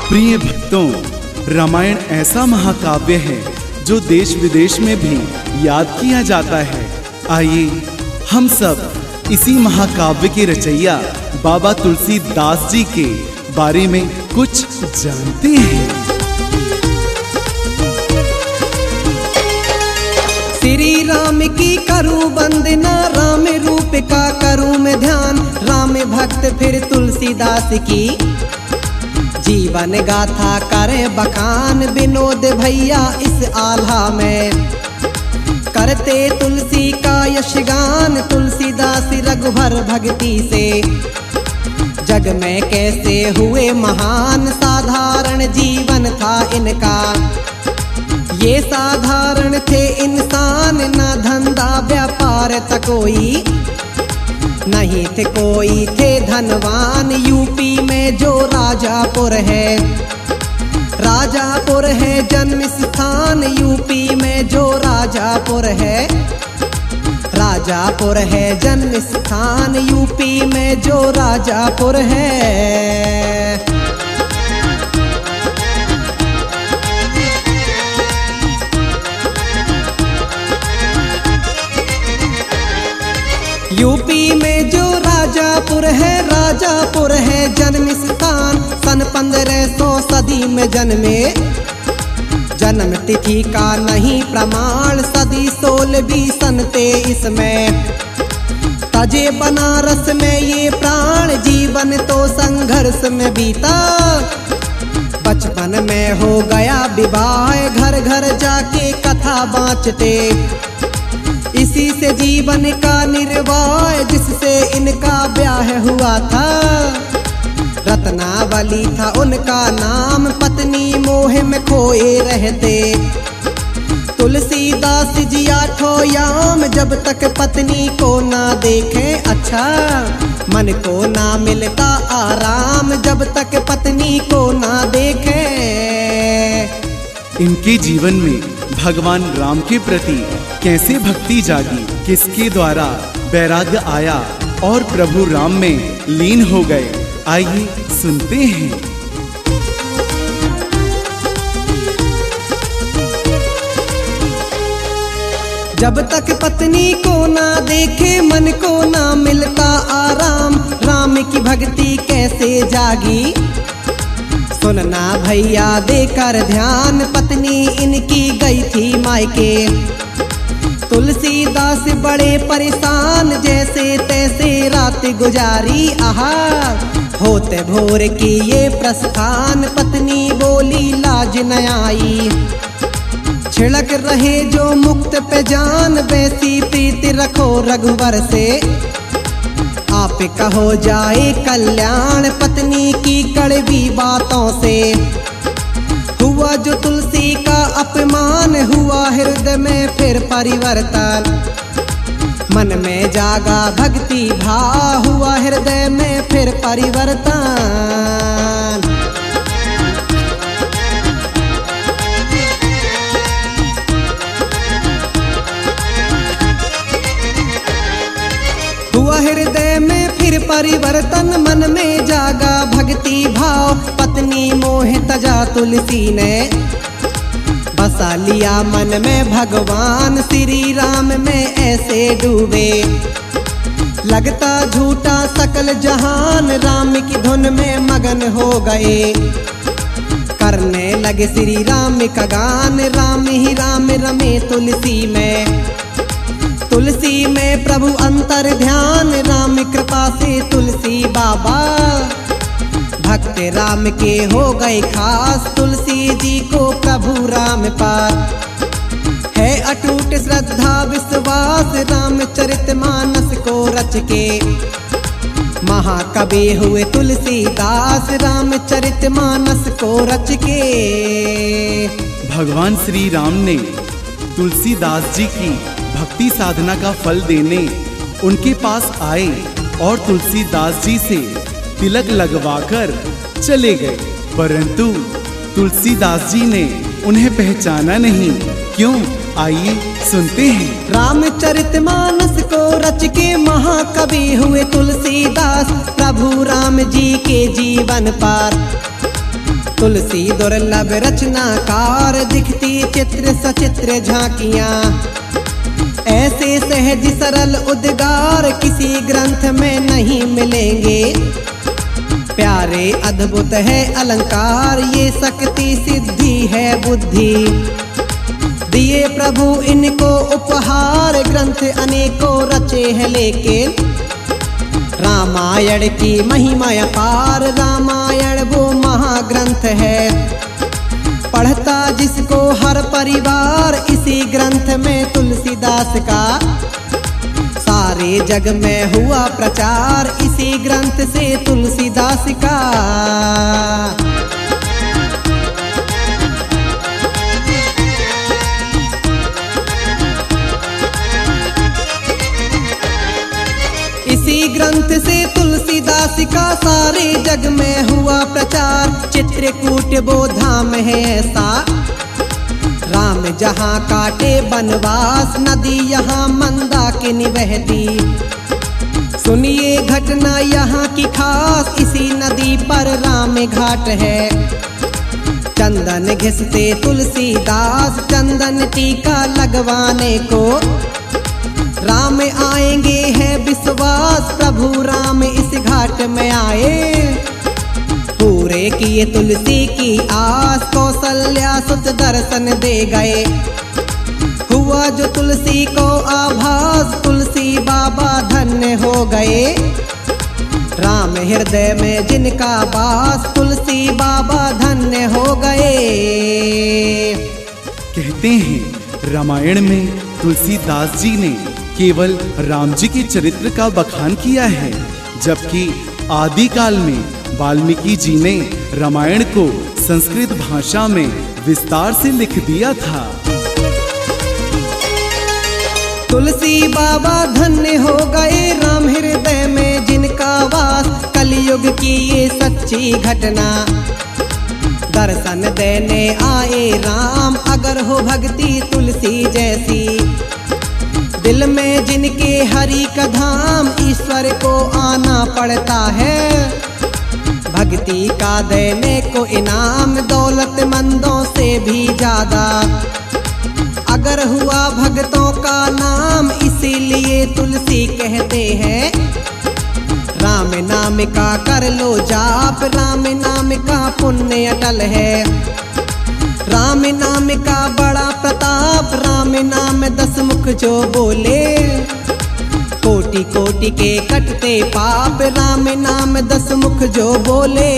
प्रिय भक्तों, रामायण ऐसा महाकाव्य है जो देश विदेश में भी याद किया जाता है। आइए हम सब इसी महाकाव्य के रचयिया बाबा तुलसीदास जी के बारे में कुछ जानते हैं। श्री राम की करूं वंदना, राम रूप का करूं मैं ध्यान। राम भक्त फिर तुलसीदास की जीवन गाथा करें बखान। विनोद भैया इस आल्हा में करते तुलसी का यशगान। तुलसीदास रघुबर भक्ति से जग में कैसे हुए महान। साधारण जीवन था इनका, ये साधारण थे इंसान। ना धंधा व्यापार त कोई नहीं थे, कोई थे धनवान। यूपी में जो राजापुर है, राजापुर है जन्म स्थान। यूपी में जो राजापुर है, राजापुर है जन्म स्थान। यूपी में जो राजापुर है। यूपी में जो राजापुर है, राजापुर है जन्म स्थान। सन 1500 सदी में जन्मे, जन्म तिथि का नहीं प्रमाण। सदी 16वीं सन 23 में तजे बनारस में ये प्राण। जीवन तो संघर्ष में बीता, बचपन में हो गया विवाह। घर घर जाके कथा बाँचते, इसी से जीवन का निर्वाह। जिससे इनका ब्याह हुआ था, रत्नावली था उनका नाम। पत्नी मोह में खोए रहते, तुलसीदास जी आठों याम। जब तक पत्नी को ना देखे अच्छा, मन को ना मिलता आराम। जब तक पत्नी को ना देखे। इनके जीवन में भगवान राम के प्रति कैसे भक्ति जागी, किसके द्वारा वैराग्य आया और प्रभु राम में लीन हो गए, आइए सुनते हैं। जब तक पत्नी को ना देखे, मन को ना मिलता आराम। राम की भक्ति कैसे जागी, सुनना भैया देकर ध्यान। पत्नी इनकी गई थी मायके, तुलसीदास बड़े परेशान। जैसे तैसे रात गुजारी, आहा होते भोर की ये प्रस्थान। पत्नी बोली लाज न आई, छिड़क रहे जो मुक्त पे जान। वैसी प्रीति रखो रघुवर से, आप कहो जाए कल्याण। पत्नी की कड़वी बातों से हुआ जो तुलसी का अपमान। हुआ हृदय में फिर परिवर्तन, मन में जागा भक्ति भाव। हुआ हृदय में फिर परिवर्तन। हुआ हृदय में फिर परिवर्तन, मन में जागा भक्ति भाव। पत्नी मोह तजा तुलसी ने बसा लिया मन में भगवान। श्री राम में ऐसे डूबे, लगता झूठा सकल जहान। राम की धुन में मगन हो गए, करने लगे श्री राम का गान। राम ही राम रमे तुलसी में, तुलसी में प्रभु अंतर ध्यान। राम कृपा से तुलसी बाबा भक्त राम के हो गए खास। तुलसी जी को प्रभु राम पर है अटूट श्रद्धा विश्वास। रामचरितमानस को रच के महाकवि हुए तुलसीदास। रामचरितमानस को रच के भगवान श्री राम ने तुलसीदास जी की भक्ति साधना का फल देने उनके पास आए और तुलसीदास जी से तिलक लगवाकर चले गए। परंतु तुलसीदास जी ने उन्हें पहचाना नहीं। क्यों, आइए सुनते हैं। रामचरितमानस को रच के महाकवि हुए तुलसीदास। प्रभु राम जी के जीवन पर तुलसी दुर्लभ रचनाकार, दिखती चित्र सचित्र झांकियां। ऐसे सहज सरल उद्गार किसी ग्रंथ में नहीं मिलेंगे। प्यारे अद्भुत है अलंकार, ये शक्ति सिद्धि है बुद्धि। दिए प्रभु इनको उपहार, ग्रंथ अनेकों रचे हैं लेकिन रामायण की महिमा अपार। रामायण वो महाग्रंथ है, पढ़ता जिसको हर परिवार। इसी ग्रंथ में तुलसीदास का सारे जग में हुआ प्रचार। इसी ग्रंथ से तुलसीदास का इसी ग्रंथ से तुलसीदास का सारे जग में हुआ प्रचार। चित्रकूट वो धाम है ऐसा, राम जहाँ काटे बनवास। नदी यहाँ मंदाकिनी बहती, सुनिए घटना यहाँ की खास। इसी नदी पर राम घाट है, चंदन घिसते तुलसीदास। चंदन टीका लगवाने को राम आएंगे है विश्वास। प्रभु राम इस घाट में आए, पूरे किए तुलसी की आस। कौशल्या सुत दर्शन दे गए, हुआ जो तुलसी को आभास। तुलसी बाबा धन्य हो गए, राम हृदय में जिनका वास। तुलसी बाबा धन्य हो गए। कहते हैं रामायण में तुलसीदास जी ने केवल राम जी के चरित्र का बखान किया है, जबकि आदिकाल में वाल्मीकि जी ने रामायण को संस्कृत भाषा में विस्तार से लिख दिया था। तुलसी बाबा धन्य हो गए, राम हृदय में जिनका वास। कलयुग की ये सच्ची घटना, दर्शन देने आए राम। अगर हो भक्ति तुलसी जैसी, दिल में जिनके हरि का धाम। ईश्वर को आना पड़ता है, भक्ति का देने को इनाम। दौलतमंदों से भी ज्यादा अगर हुआ भक्तों का नाम। इसीलिए तुलसी कहते हैं, राम नाम का कर लो जाप। राम नाम का पुण्य अटल है, राम नाम का बड़ा प्रताप। राम नाम 10 मुख जो बोले, कोटि कोटि के कटते पाप। राम नाम 10 मुख जो बोले।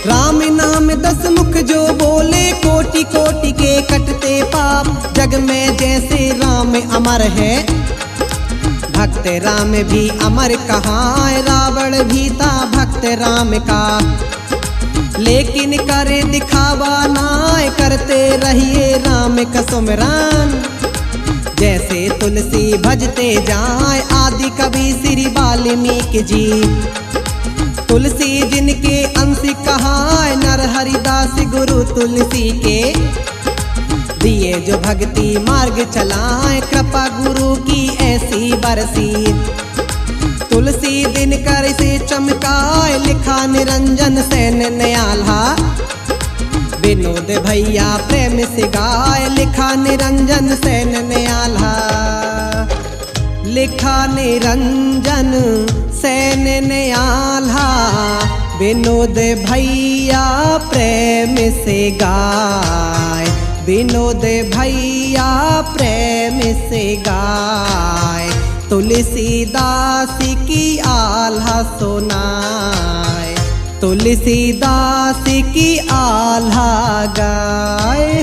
राम नाम 10 मुख जो बोले, कोटि कोटि के कटते पाप। जग में जैसे राम अमर है, भक्त राम भी अमर कहाँ। रावण भी था भक्त राम का, लेकिन करे दिखावा ना। करते रहिए राम का सुमिरन, जैसे तुलसी भजते जाए। आदि कवि श्री वाल्मीकि जी, तुलसी जिनके अंश कहाए। नर हरिदास गुरु तुलसी के, दिए जो भक्ति मार्ग चलाए। कृपा गुरु की ऐसी बरसी, तुलसी दिन कर से चमकाए। लिखा निरंजन सेन न्याल्हा, विनोद भैया प्रेम से गाए। लिखा निरंजन सेन न्याल्हा, लिखा निरंजन सेन न्याल्हा। विनोद भैया प्रेम से गाए, विनोद भैया प्रेम से गाए। तुलसीदास की आल्हा सुनाए, तुलसीदास की आल्हा गाए।